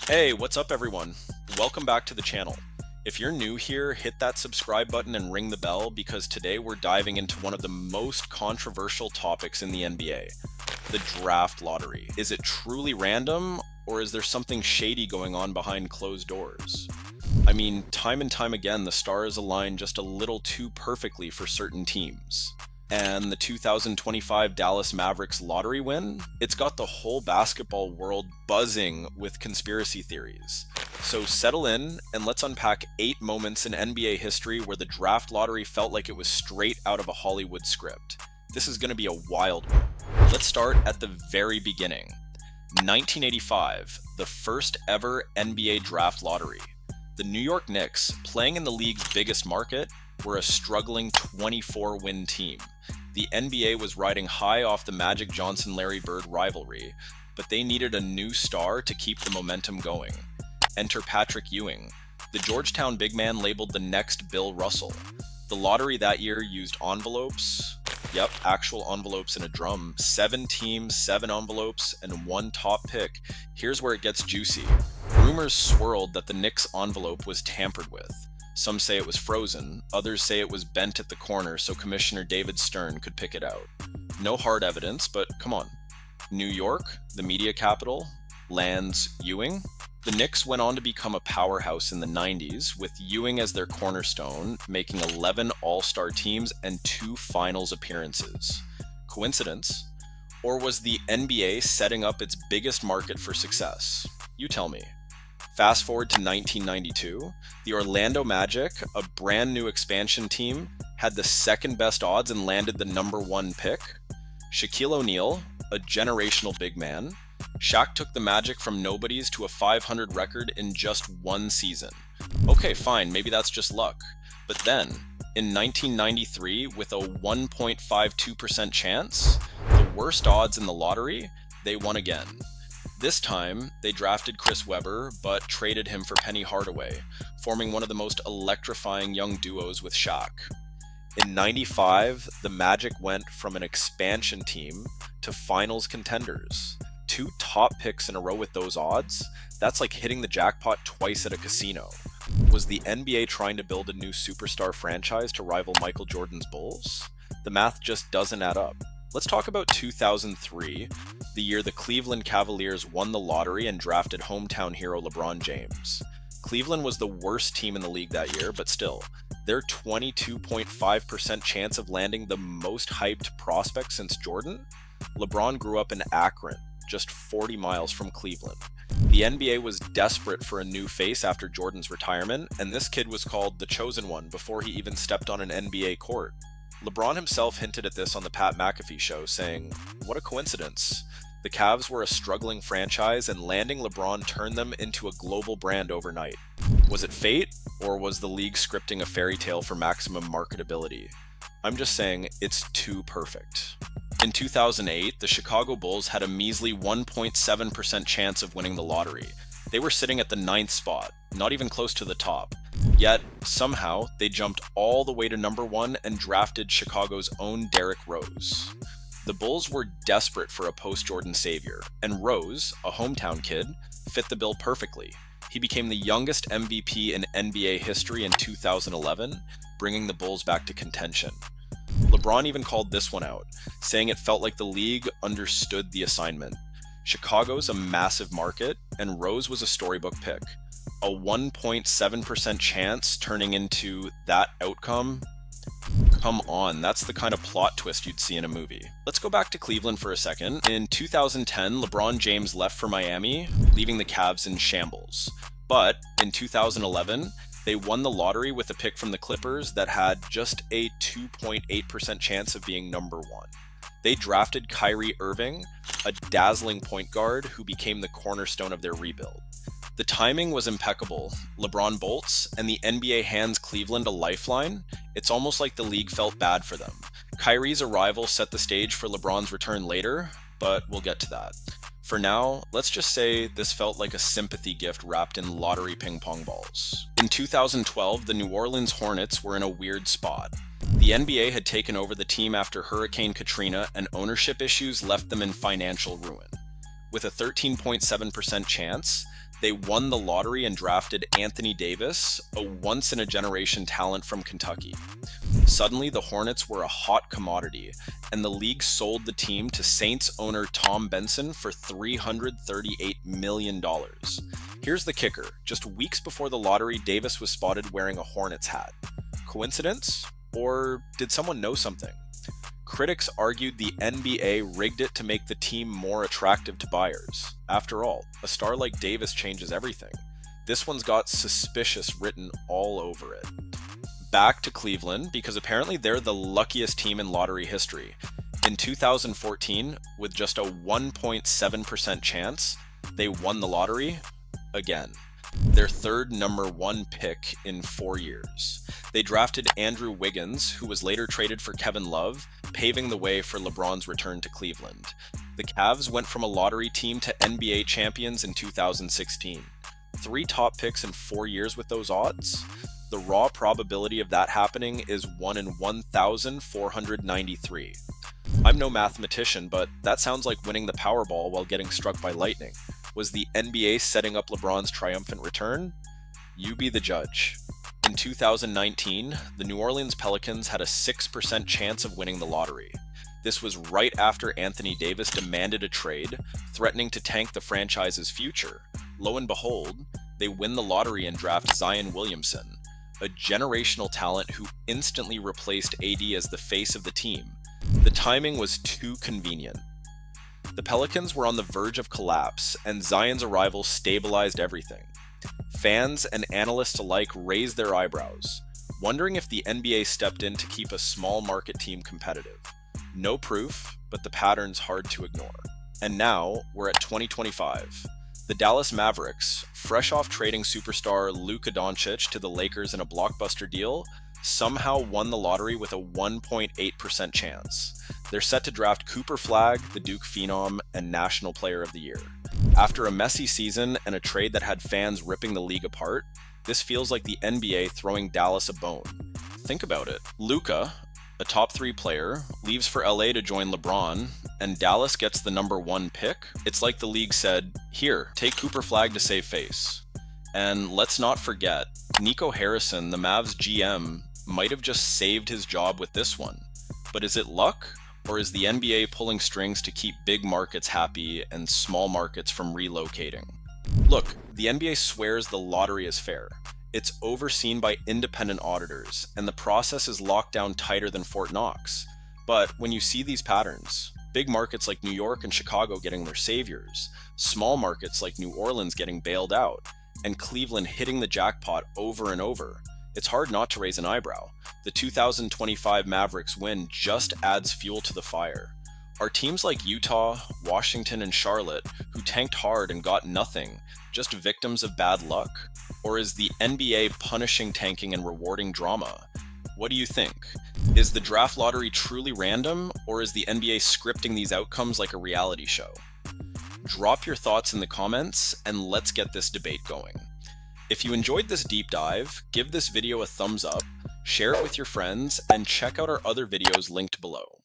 Hey, what's up everyone? Welcome back to the channel. If you're new here, hit that subscribe button and ring the bell because today we're diving into one of the most controversial topics in the NBA, the draft lottery. Is it truly random or is there something shady going on behind closed doors? I mean, time and time again, the stars align just a little too perfectly for certain teams. And the 2025 Dallas Mavericks lottery win, it's got the whole basketball world buzzing with conspiracy theories. So settle in and let's unpack 8 moments in NBA history where the draft lottery felt like it was straight out of a Hollywood script. This is going to be a wild one. Let's start at the very beginning. 1985, the first ever NBA draft lottery. The New York Knicks, playing in the league's biggest market, were a struggling 24-win team. The NBA was riding high off the Magic Johnson-Larry Bird rivalry, but they needed a new star to keep the momentum going. Enter Patrick Ewing, the Georgetown big man labeled the next Bill Russell. The lottery that year used envelopes. Yep, actual envelopes in a drum. 7 teams, 7 envelopes, and 1 top pick. Here's where it gets juicy. Rumors swirled that the Knicks envelope was tampered with. Some say it was frozen, others say it was bent at the corner so Commissioner David Stern could pick it out. No hard evidence, but come on. New York, the media capital, lands Ewing. The Knicks went on to become a powerhouse in the 90s, with Ewing as their cornerstone, making 11 All-Star teams and 2 finals appearances. Coincidence? Or was the NBA setting up its biggest market for success? You tell me. Fast forward to 1992, the Orlando Magic, a brand new expansion team, had the second best odds and landed the number 1 pick. Shaquille O'Neal, a generational big man, Shaq took the Magic from nobodies to a 500 record in just 1 season. Okay, fine, maybe that's just luck. But then, in 1993, with a 1.52% chance, the worst odds in the lottery, they won again. This time, they drafted Chris Webber, but traded him for Penny Hardaway, forming one of the most electrifying young duos with Shaq. In '95, the Magic went from an expansion team to finals contenders. 2 top picks in a row with those odds? That's like hitting the jackpot twice at a casino. Was the NBA trying to build a new superstar franchise to rival Michael Jordan's Bulls? The math just doesn't add up. Let's talk about 2003, the year the Cleveland Cavaliers won the lottery and drafted hometown hero LeBron James. Cleveland was the worst team in the league that year, but still, their 22.5% chance of landing the most hyped prospect since Jordan? LeBron grew up in Akron, just 40 miles from Cleveland. The NBA was desperate for a new face after Jordan's retirement, and this kid was called the Chosen One before he even stepped on an NBA court. LeBron himself hinted at this on the Pat McAfee show, saying, "What a coincidence. The Cavs were a struggling franchise and landing LeBron turned them into a global brand overnight." Was it fate, or was the league scripting a fairy tale for maximum marketability? I'm just saying, it's too perfect. In 2008, the Chicago Bulls had a measly 1.7% chance of winning the lottery. They were sitting at the 9th spot, not even close to the top. Yet, somehow, they jumped all the way to number 1 and drafted Chicago's own Derrick Rose. The Bulls were desperate for a post-Jordan savior, and Rose, a hometown kid, fit the bill perfectly. He became the youngest MVP in NBA history in 2011, bringing the Bulls back to contention. LeBron even called this one out, saying it felt like the league understood the assignment. Chicago's a massive market, and Rose was a storybook pick. A 1.7% chance turning into that outcome? Come on, that's the kind of plot twist you'd see in a movie. Let's go back to Cleveland for a second. In 2010, LeBron James left for Miami, leaving the Cavs in shambles. But in 2011, they won the lottery with a pick from the Clippers that had just a 2.8% chance of being number 1. They drafted Kyrie Irving, a dazzling point guard who became the cornerstone of their rebuild. The timing was impeccable. LeBron bolts, and the NBA hands Cleveland a lifeline. It's almost like the league felt bad for them. Kyrie's arrival set the stage for LeBron's return later, but we'll get to that. For now, let's just say this felt like a sympathy gift wrapped in lottery ping pong balls. In 2012, the New Orleans Hornets were in a weird spot. The NBA had taken over the team after Hurricane Katrina, and ownership issues left them in financial ruin. With a 13.7% chance, They won the lottery and drafted Anthony Davis, a once-in-a-generation talent from Kentucky. Suddenly, the Hornets were a hot commodity, and the league sold the team to Saints owner Tom Benson for $338 million. Here's the kicker. Just weeks before the lottery, Davis was spotted wearing a Hornets hat. Coincidence? Or did someone know something? Critics argued the NBA rigged it to make the team more attractive to buyers. After all, a star like Davis changes everything. This one's got suspicious written all over it. Back to Cleveland, because apparently they're the luckiest team in lottery history. In 2014, with just a 1.7% chance, they won the lottery again. Their third number 1 pick in 4 years. They drafted Andrew Wiggins, who was later traded for Kevin Love, paving the way for LeBron's return to Cleveland. The Cavs went from a lottery team to NBA champions in 2016. 3 top picks in 4 years with those odds? The raw probability of that happening is 1 in 1,493. I'm no mathematician, but that sounds like winning the Powerball while getting struck by lightning. Was the NBA setting up LeBron's triumphant return? You be the judge. In 2019, the New Orleans Pelicans had a 6% chance of winning the lottery. This was right after Anthony Davis demanded a trade, threatening to tank the franchise's future. Lo and behold, they win the lottery and draft Zion Williamson, a generational talent who instantly replaced AD as the face of the team. The timing was too convenient. The Pelicans were on the verge of collapse, and Zion's arrival stabilized everything. Fans and analysts alike raised their eyebrows, wondering if the NBA stepped in to keep a small market team competitive. No proof, but the pattern's hard to ignore. And now, we're at 2025. The Dallas Mavericks, fresh off trading superstar Luka Doncic to the Lakers in a blockbuster deal, somehow won the lottery with a 1.8% chance. They're set to draft Cooper Flagg, the Duke Phenom, and National Player of the Year. After a messy season and a trade that had fans ripping the league apart, this feels like the NBA throwing Dallas a bone. Think about it. Luka, a top 3 player, leaves for LA to join LeBron, and Dallas gets the number 1 pick. It's like the league said, here, take Cooper Flagg to save face. And let's not forget, Nico Harrison, the Mavs GM, might have just saved his job with this one. But is it luck? Or is the NBA pulling strings to keep big markets happy and small markets from relocating? Look, the NBA swears the lottery is fair. It's overseen by independent auditors, and the process is locked down tighter than Fort Knox. But when you see these patterns, big markets like New York and Chicago getting their saviors, small markets like New Orleans getting bailed out, and Cleveland hitting the jackpot over and over, it's hard not to raise an eyebrow. The 2025 Mavericks win just adds fuel to the fire. Are teams like Utah, Washington, and Charlotte, who tanked hard and got nothing, just victims of bad luck? Or is the NBA punishing tanking and rewarding drama? What do you think? Is the draft lottery truly random, or is the NBA scripting these outcomes like a reality show? Drop your thoughts in the comments, and let's get this debate going. If you enjoyed this deep dive, give this video a thumbs up, share it with your friends, and check out our other videos linked below.